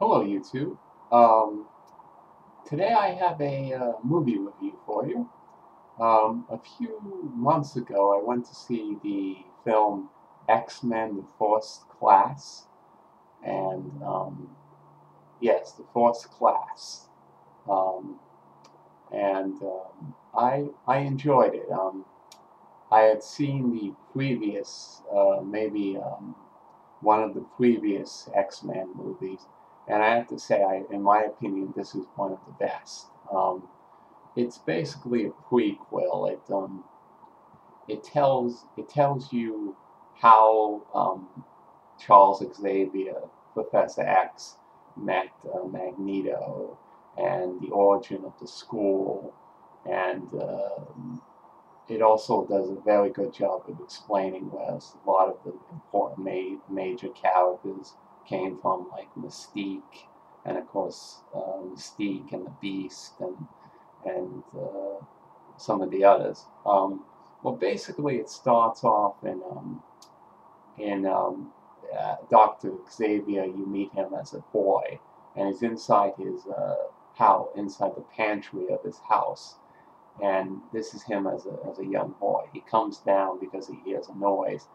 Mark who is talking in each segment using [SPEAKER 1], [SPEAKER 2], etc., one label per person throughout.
[SPEAKER 1] Hello, YouTube. Um, Today I have a movie review for you. A few months ago, I went to see the film X-Men: The First Class, and yes, The First Class, um, and I enjoyed it. I had seen the previous, maybe one of the previous X-Men movies, and I have to say, in my opinion, this is one of the best. It's basically a prequel. It tells you how Charles Xavier, Professor X, met Magneto, and the origin of the school, and it also does a very good job of explaining where a lot of the important major characters came from, like Mystique, and of course Mystique and the Beast, and some of the others. Well, basically, it starts off in Dr. Xavier. You meet him as a boy, and he's inside his house, inside the pantry of his house, and this is him as a young boy. He comes down because he hears a noise,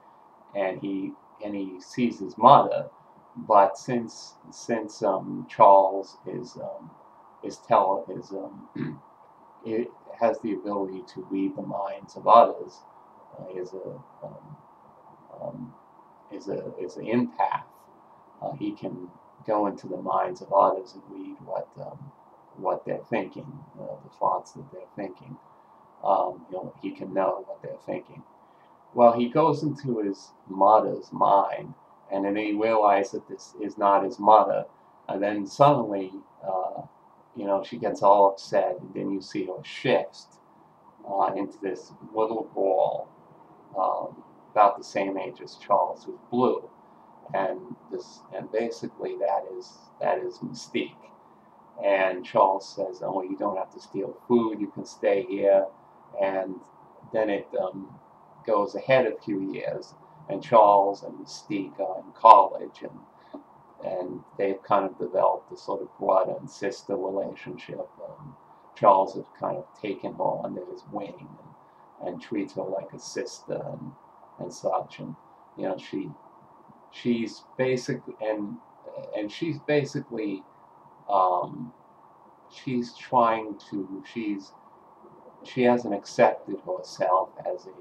[SPEAKER 1] and he sees his mother. But since Charles it has the ability to read the minds of others. Is a um, is an empath. He can go into the minds of others and read what they're thinking, the thoughts that they're thinking. He can know what they're thinking. Well, he goes into his mother's mind, and then he realizes that this is not his mother, and then suddenly, she gets all upset, and then you see her shift into this little ball, about the same age as Charles, who's blue, and basically that is Mystique. And Charles says, "Oh, you don't have to steal food. You can stay here." And then it goes ahead a few years, and Charles and Mystique are in college, and they've kind of developed a sort of brother and sister relationship. Charles has kind of taken her under his wing and treats her like a sister and such. And you know, she's basically and she's basically um, she's trying to she hasn't accepted herself as a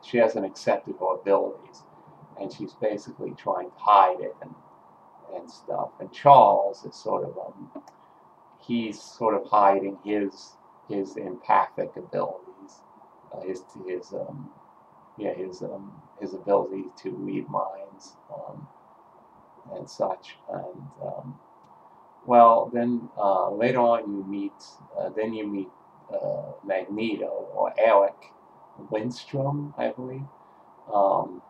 [SPEAKER 1] she hasn't accepted her abilities, and she's basically trying to hide it and stuff. And Charles is sort of he's sort of hiding his empathic abilities, his yeah his ability to read minds, and such. And well, then later on you meet Magneto, or Eric Lindstrom, I believe. Um,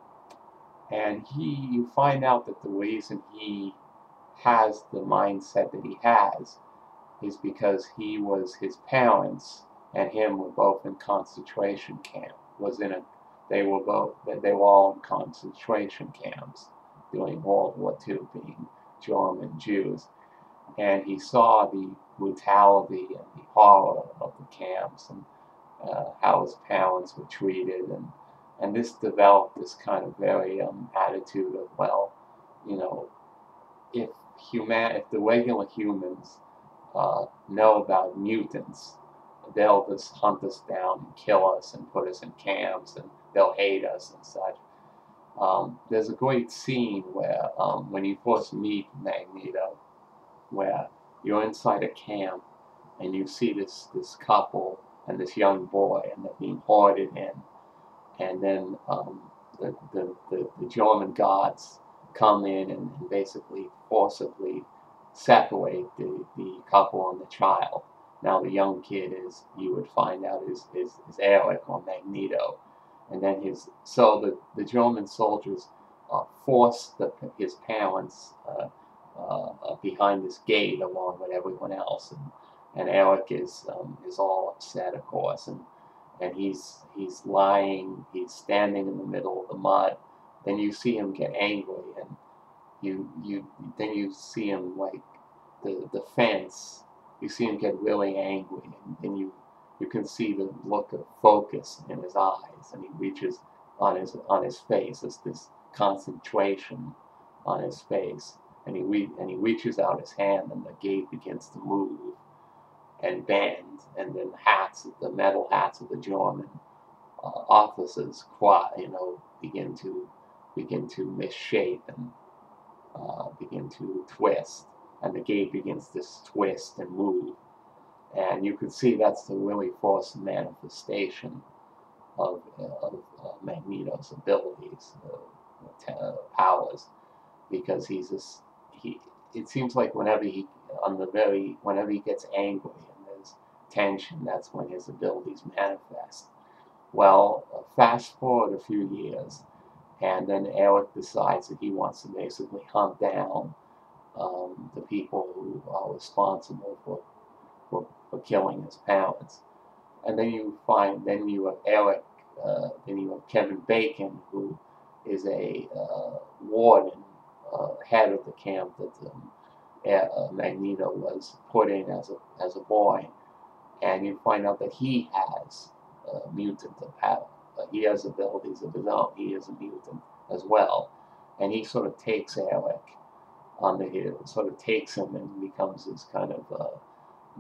[SPEAKER 1] and you find out that the reason he has the mindset that he has is because his parents and him were both in concentration camp. Was in a they were all in concentration camps during World War II, being German Jews, and he saw the brutality and the horror of the camps, and how his parents were treated, and this developed this kind of very attitude of, well, you know, if if the regular humans know about mutants, they'll just hunt us down and kill us and put us in camps, and they'll hate us and such. There's a great scene where when you first meet Magneto, where you're inside a camp and you see this couple and this young boy, and they're being hoarded in, and then the German guards come in and basically forcibly separate the couple and the child. Now the young kid you would find out is Eric, or Magneto, and then the German soldiers force his parents behind this gate along with everyone else, and Eric is all upset, of course, and he's lying, he's standing in the middle of the mud. Then you see him get angry, then you see him like the fence. You see him get really angry, and then you can see the look of focus in his eyes, and he reaches on his face. It's this concentration on his face, and he reaches out his hand, and the gate begins to move and bend, and then the metal hats of the German officers, begin to misshape and begin to twist, and the gate begins to twist and move. And you can see that's the really forced manifestation of Magneto's abilities, powers, because he. It seems like whenever he gets angry and there's tension, that's when his abilities manifest. Well, fast forward a few years, and then Eric decides that he wants to basically hunt down the people who are responsible for killing his parents. And then you have Eric, then you have Kevin Bacon, who is a warden, head of the camp that Magneto was put in as a boy, and you find out that he has mutant power. He has abilities of his own. He is a mutant as well, and he sort of takes Eric sort of takes him and becomes his kind of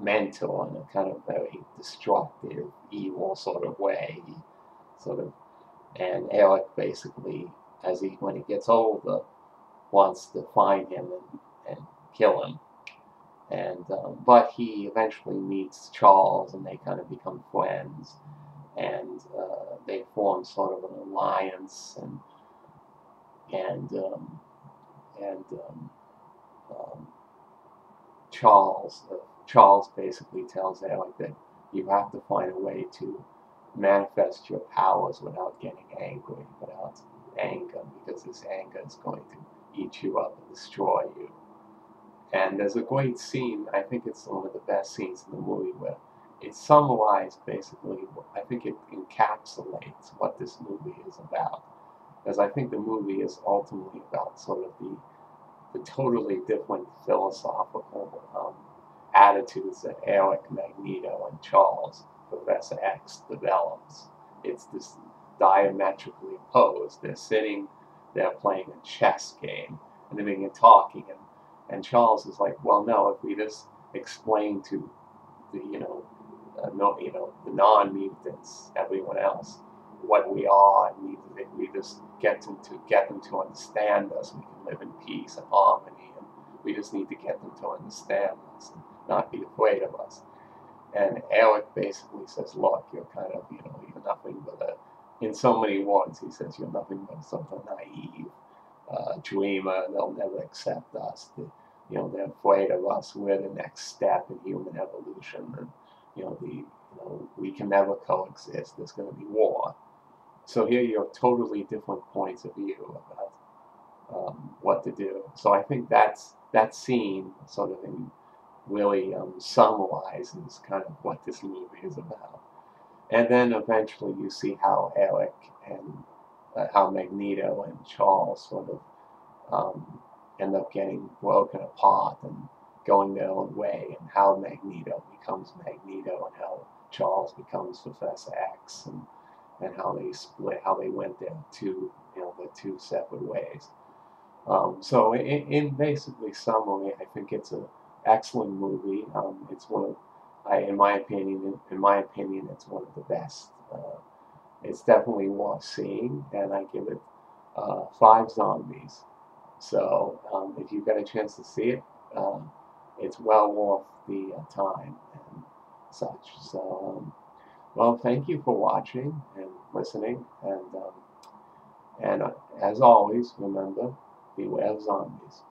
[SPEAKER 1] mentor in a kind of very destructive, evil sort of way. He sort of, and Eric basically, when he gets older, wants to find him and kill him. And but he eventually meets Charles, and they kind of become friends, and they form sort of an alliance, and Charles basically tells Eric that you have to find a way to manifest your powers without getting angry, without anger, because this anger is going to eat you up and destroy you. And there's a great scene, I think it's one of the best scenes in the movie, where it summarized basically, I think it encapsulates what this movie is about. Because I think the movie is ultimately about sort of the totally different philosophical attitudes that Eric, Magneto, and Charles, Professor X, develops. It's this diametrically opposed. They're playing a chess game, and they're being talking, and Charles is like, well, no, if we just explain to the the non-mutants, everyone else, what we are, and we just get them to understand us, we can live in peace and harmony, and we just need to get them to understand us and not be afraid of us. And Eric basically says, look, you're kind of, you're nothing but in so many words, he says, you're nothing but something naive, dreamer, they'll never accept us. They're afraid of us. We're the next step in human evolution, and we can never coexist. There's going to be war. So here you have totally different points of view about what to do. So I think that scene sort of really summarizes kind of what this movie is about. And then eventually you see how Eric and how Magneto and Charles sort of end up getting broken apart and going their own way, and how Magneto becomes Magneto, and how Charles becomes Professor X, and how they split, how they went their two separate ways. So in basically summary, I think it's an excellent movie. It's in my opinion, it's one of the best. It's definitely worth seeing, and I give it 5 zombies. So if you get a chance to see it, it's well worth the time and such. So, well, thank you for watching and listening, and as always, remember, beware of zombies.